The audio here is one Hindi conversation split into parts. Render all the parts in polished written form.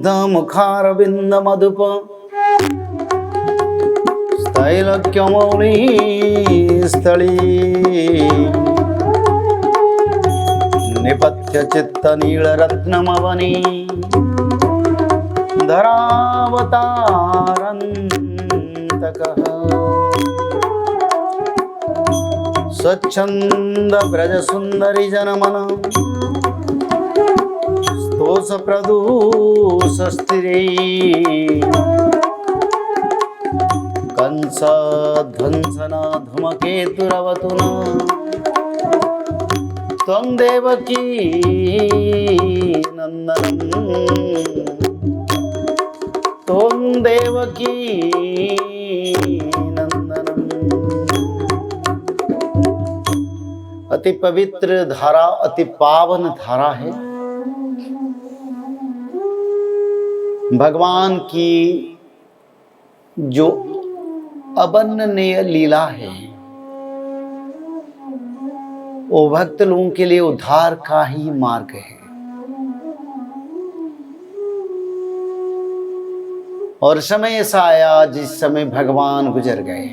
मुग्ध मुखारविंद मधुप स्थैलक्यमौली स्थली निपत्य चित्त नीलरत्नमवनी धरावतारन्तकः स्वच्छंद ब्रज सुंदरी जनमन स्तोष प्रदूष स्थिरे कंस ध्वंसना धूमकेतुरवतु न त्वं देवकी नंदनम त्वं देवकी नंदनम। अति पवित्र धारा, अति पावन धारा है। भगवान की जो अवर्णनीय लीला है वो भक्त लोगों के लिए उद्धार का ही मार्ग है। और समय ऐसा आया जिस समय भगवान गुजर गए,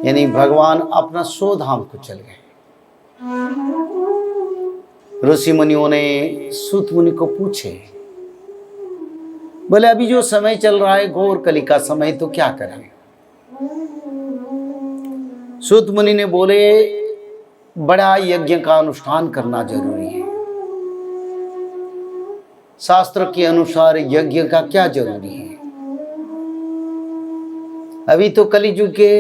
यानी भगवान अपना स्वधाम को चल गए। ऋषि मुनियों ने सूत मुनि को पूछे, बोले अभी जो समय चल रहा है घोर कली का समय, तो क्या करें? सूत मुनि ने बोले बड़ा यज्ञ का अनुष्ठान करना जरूरी है। शास्त्र के अनुसार यज्ञ का क्या जरूरी है? अभी तो कलियुग के,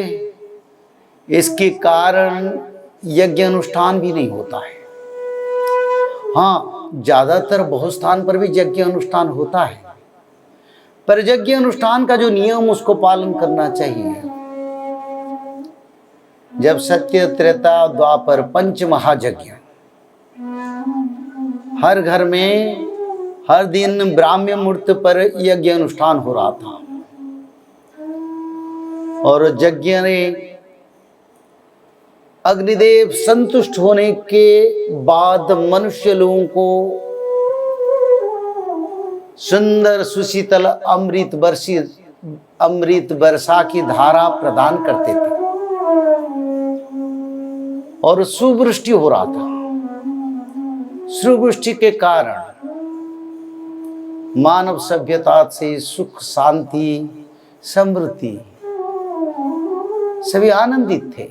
इसके कारण यज्ञ अनुष्ठान भी नहीं होता है। हाँ, ज्यादातर बहुत स्थान पर भी यज्ञ अनुष्ठान होता है, पर यज्ञ अनुष्ठान का जो नियम उसको पालन करना चाहिए। जब सत्य त्रेता द्वापर पंच महायज्ञ हर घर में हर दिन ब्राह्मण मुहूर्त पर यज्ञ अनुष्ठान हो रहा था, और यज्ञ ने अग्निदेव संतुष्ट होने के बाद मनुष्य लोगों को सुंदर सुशीतल अमृत वर्षा की धारा प्रदान करते थे, और सुवृष्टि हो रहा था। सुवृष्टि के कारण मानव सभ्यता से सुख, शांति, समृद्धि सभी आनंदित थे।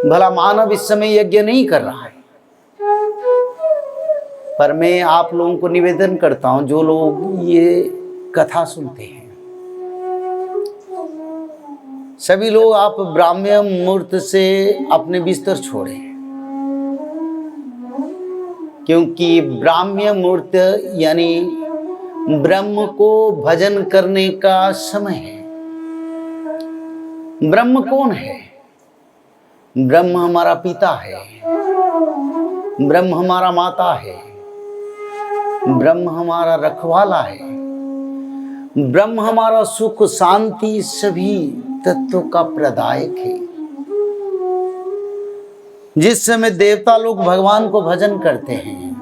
भला मानव इस समय यज्ञ नहीं कर रहा है, पर मैं आप लोगों को निवेदन करता हूं, जो लोग ये कथा सुनते हैं, सभी लोग आप ब्राह्मण मुहूर्त से अपने बिस्तर छोड़े, क्योंकि ब्राह्मण मुहूर्त यानी ब्रह्म को भजन करने का समय है। ब्रह्म कौन है? ब्रह्म हमारा पिता है, ब्रह्म हमारा माता है, ब्रह्म हमारा रखवाला है, ब्रह्म हमारा सुख, शांति, सभी तत्वों का प्रदायक है। जिस समय देवता लोग भगवान को भजन करते हैं,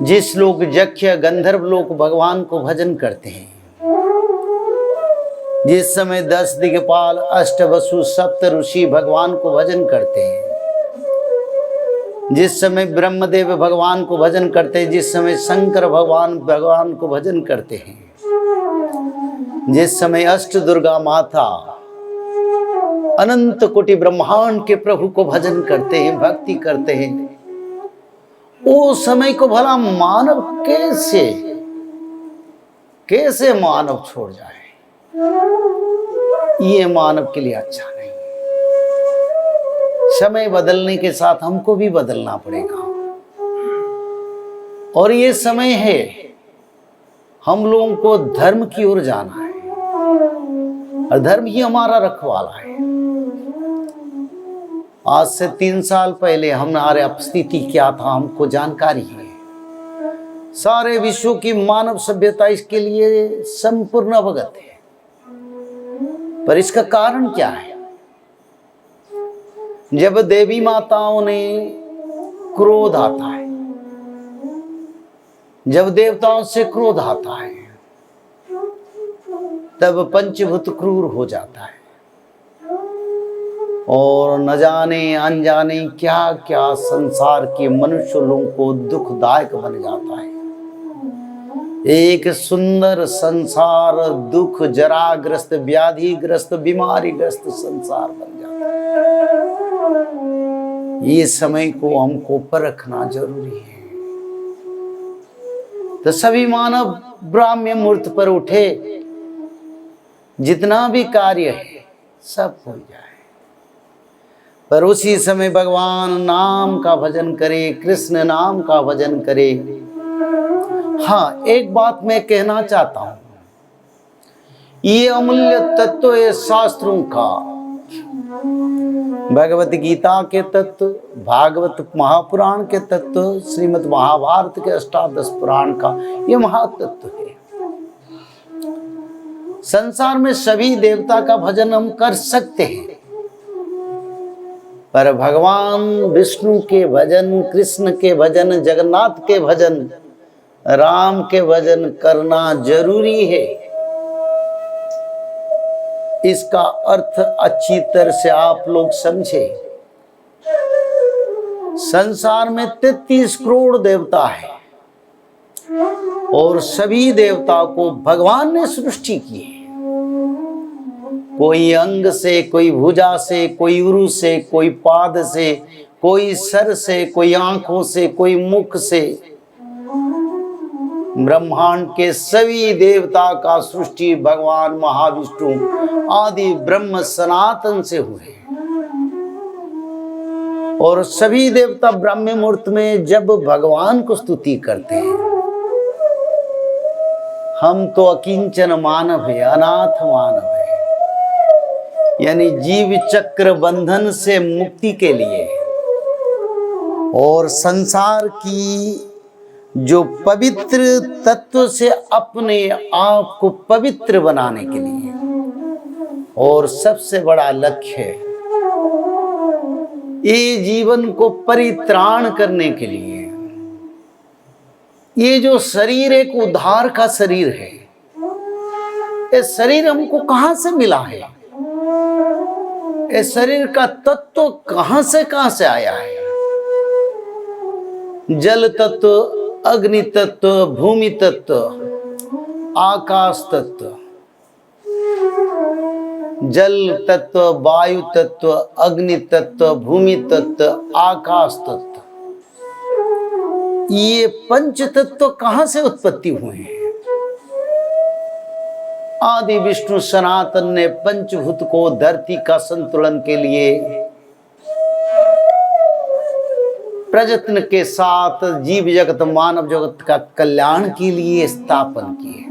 जिस लोग यक्ष गंधर्व लोग भगवान को भजन करते हैं, जिस समय 10 दिक्पाल, अष्टवसु, सप्त ऋषि भगवान को भजन करते हैं, जिस समय ब्रह्मदेव भगवान को भजन करते हैं, जिस समय शंकर भगवान को भजन करते हैं, जिस समय अष्ट दुर्गा माता अनंत कोटि ब्रह्मांड के प्रभु को भजन करते हैं, भक्ति करते हैं, वो समय को भला मानव कैसे मानव छोड़ जाए? ये मानव के लिए अच्छा नहीं। समय बदलने के साथ हमको भी बदलना पड़ेगा, और ये समय है हम लोगों को धर्म की ओर जाना है, और धर्म ही हमारा रखवाला है। आज से 3 साल पहले हमारे स्थिति क्या था हमको जानकारी है। सारे विश्व की मानव सभ्यता इसके लिए संपूर्ण अवगत है, पर इसका कारण क्या है? जब देवी माताओं ने क्रोध आता है। जब देवताओं से क्रोध आता है तब पंचभूत क्रूर हो जाता है और न जाने अनजाने क्या क्या संसार के मनुष्य लोगों को दुखदायक बन जाता है। एक सुंदर संसार दुख जराग्रस्त व्याधिग्रस्त बीमारीग्रस्त संसार बन जाता है। ये समय को हमको परखना जरूरी है। तो सभी मानव ब्राह्म्य मुहूर्त पर उठे, जितना भी कार्य है सब हो जाए, पर उसी समय भगवान नाम का भजन करे, कृष्ण नाम का भजन करे। हाँ, एक बात मैं कहना चाहता हूं, ये अमूल्य तत्व है शास्त्रों का, भगवत गीता के तत्व, भागवत महापुराण के तत्व, श्रीमद् महाभारत के अष्टादश पुराण का ये महातत्व है। संसार में सभी देवता का भजन हम कर सकते हैं, पर भगवान विष्णु के भजन, कृष्ण के भजन, जगन्नाथ के भजन, राम के भजन करना जरूरी है। इसका अर्थ अच्छी तरह से आप लोग समझे। संसार में 33 करोड़ देवता है और सभी देवताओं को भगवान ने सृष्टि की है। कोई अंग से, कोई भुजा से, कोई उरु से, कोई पाद से, कोई सर से, कोई आंखों से, कोई मुख से। ब्रह्मांड के सभी देवता का सृष्टि भगवान महाविष्णु आदि ब्रह्म सनातन से हुए और सभी देवता ब्राह्म्य मुहूर्त में जब भगवान को स्तुति करते हैं। हम तो अकिंचन मानव है, अनाथ मानव है, यानी जीव चक्र बंधन से मुक्ति के लिए और संसार की जो पवित्र तत्व से अपने आप को पवित्र बनाने के लिए और सबसे बड़ा लक्ष्य है ये जीवन को परित्राण करने के लिए। ये जो शरीर एक उद्धार का शरीर है, ये शरीर हमको कहां से मिला है? ये शरीर का तत्व कहां से आया है? जल तत्व, अग्नि तत्व, भूमि तत्व, आकाश तत्व, जल तत्व, वायु तत्व, अग्नि तत्व, भूमि तत्व, आकाश तत्व, ये पंच तत्व कहां से उत्पत्ति हुए हैं? आदि विष्णु सनातन ने पंचभूत को धरती का संतुलन के लिए प्रयत्न के साथ जीव जगत, मानव जगत का कल्याण के लिए स्थापन किए।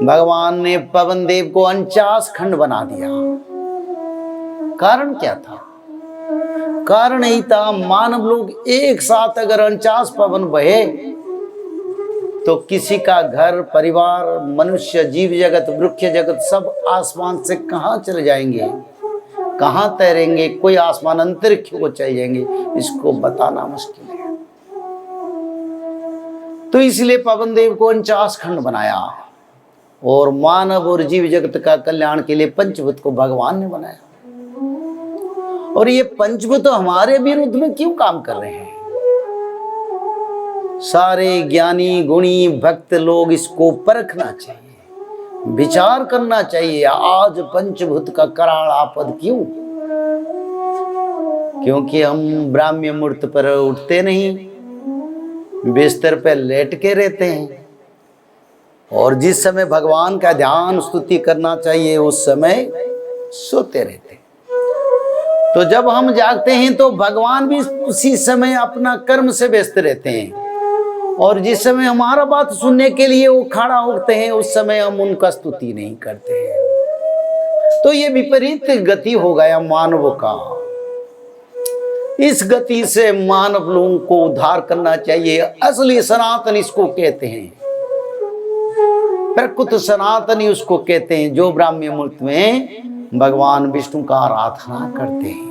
भगवान ने पवन देव को 49 खंड बना दिया। कारण क्या था? कारण यही था, मानव लोग एक साथ अगर 49 पवन बहे तो किसी का घर, परिवार, मनुष्य, जीव जगत, वृक्ष जगत सब आसमान से कहां चले जाएंगे, कहां तैरेंगे, कोई आसमान अंतरिक्ष को चले जाएंगे, इसको बताना मुश्किल है। तो इसलिए पवन देव को 49 खंड बनाया और मानव और जीव जगत का कल्याण के लिए पंचभूत को भगवान ने बनाया। और ये पंचभूत हमारे विरुद्ध में क्यों काम कर रहे हैं? सारे ज्ञानी गुणी भक्त लोग इसको परखना चाहिए, विचार करना चाहिए। आज पंचभूत का कराल आपद क्यों? क्योंकि हम ब्राह्म्य मुहूर्त पर उठते नहीं, बिस्तर पर लेट के रहते हैं और जिस समय भगवान का ध्यान स्तुति करना चाहिए उस समय सोते रहते हैं। तो जब हम जागते हैं तो भगवान भी उसी समय अपना कर्म से व्यस्त रहते हैं और जिस समय हमारा बात सुनने के लिए वो खड़ा होते हैं उस समय हम उनका स्तुति नहीं करते हैं। तो ये विपरीत गति हो गया मानव का। इस गति से मानव लोगों को उद्धार करना चाहिए। असली सनातन इसको कहते हैं, प्रकृत सनातनी उसको कहते हैं, जो ब्राह्म्य मुहूर्त में भगवान विष्णु का आराधना करते हैं।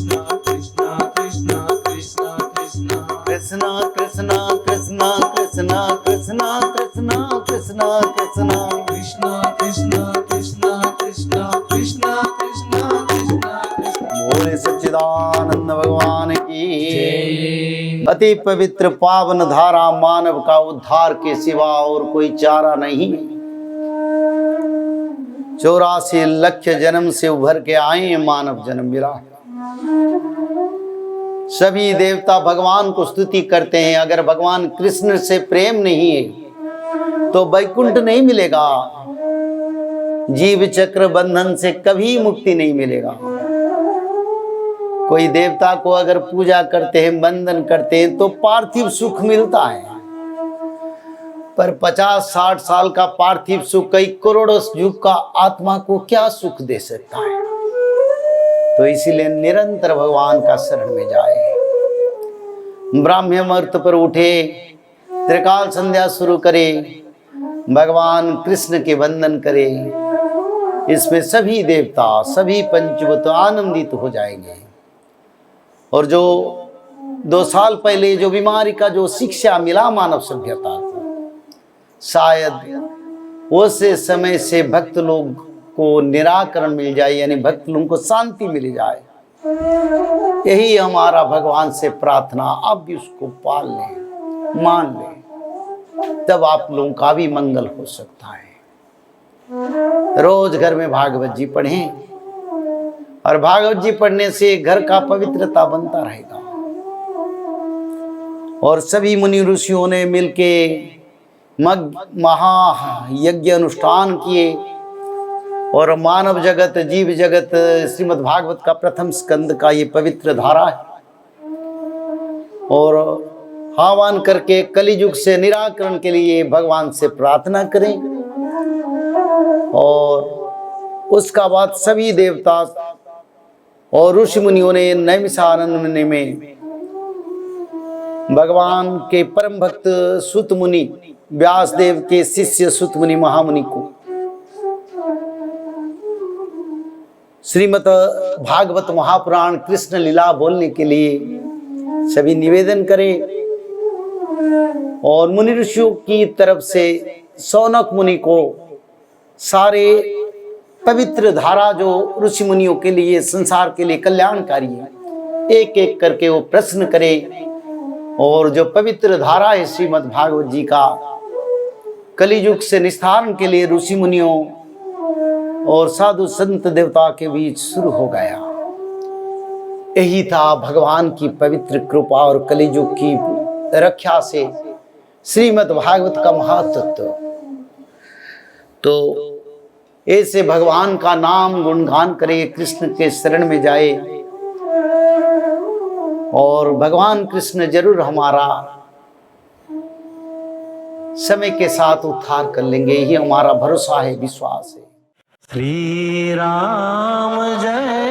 कृष्णा कृष्णा कृष्णा कृष्णा कृष्णा कृष्णा कृष्णा कृष्णा कृष्णा कृष्णा कृष्णा कृष्णा। बोले सच्चिदानंद भगवान की जय। अति पवित्र पावन धारा मानव का उद्धार के सिवा और कोई चारा नहीं। 84 लाख जन्म से उभर के आए हैं, मानव जन्म मिला। सभी देवता भगवान को स्तुति करते हैं। अगर भगवान कृष्ण से प्रेम नहीं है तो वैकुंठ नहीं मिलेगा, जीव चक्र बंधन से कभी मुक्ति नहीं मिलेगा। कोई देवता को अगर पूजा करते हैं, वंदन करते हैं तो पार्थिव सुख मिलता है, पर 50-60 साल का पार्थिव सुख कई करोड़ों युग का आत्मा को क्या सुख दे सकता है। तो इसीलिए निरंतर भगवान का शरण में जाए। ब्राह्मण मुहूर्त पर उठे, त्रिकाल संध्या शुरू करे, भगवान कृष्ण के वंदन करे। इसमें सभी देवता, सभी पंचभूत आनंदित हो जाएंगे। और जो 2 साल पहले जो बीमारी का जो शिक्षा मिला मानव सभ्यता को, शायद उस समय से भक्त लोग को निराकरण मिल जाए, यानी भक्त लोगों को शांति मिल जाए। यही हमारा भगवान से प्रार्थना। आप भी उसको पाल लें, मान लें, तब आप लोगों का भी मंगल हो सकता है। रोज घर में भागवत जी पढ़ें, और भागवत जी पढ़ने से घर का पवित्रता बनता रहेगा। और सभी मुनि ऋषियों ने मिलके महायज्ञ अनुष्ठान किए, और मानव जगत, जीव जगत श्रीमद् भागवत का प्रथम स्कंद का ये पवित्र धारा है। और आह्वान करके कलियुग से निराकरण के लिए भगवान से प्रार्थना करें। और उसका बाद सभी देवता और ऋषि मुनियों ने नैमिषारण्य में भगवान के परम भक्त सुत मुनि व्यास देव के शिष्य सुत मुनि महामुनि को श्रीमद् भागवत महापुराण कृष्ण लीला बोलने के लिए सभी निवेदन करें। और मुनि ऋषियों की तरफ से शौनक मुनि को सारे पवित्र धारा जो ऋषि मुनियों के लिए, संसार के लिए कल्याणकारी है, एक एक करके वो प्रश्न करे। और जो पवित्र धारा है श्रीमद् भागवत जी का, कलियुग से निस्तारण के लिए ऋषि मुनियों और साधु संत देवता के बीच शुरू हो गया। यही था भगवान की पवित्र कृपा और कलियुग की रक्षा से श्रीमद् भागवत का महातत्व। तो ऐसे भगवान का नाम गुणगान करे, कृष्ण के शरण में जाए, और भगवान कृष्ण जरूर हमारा समय के साथ उद्धार कर लेंगे। यही हमारा भरोसा है, विश्वास है। श्री राम जय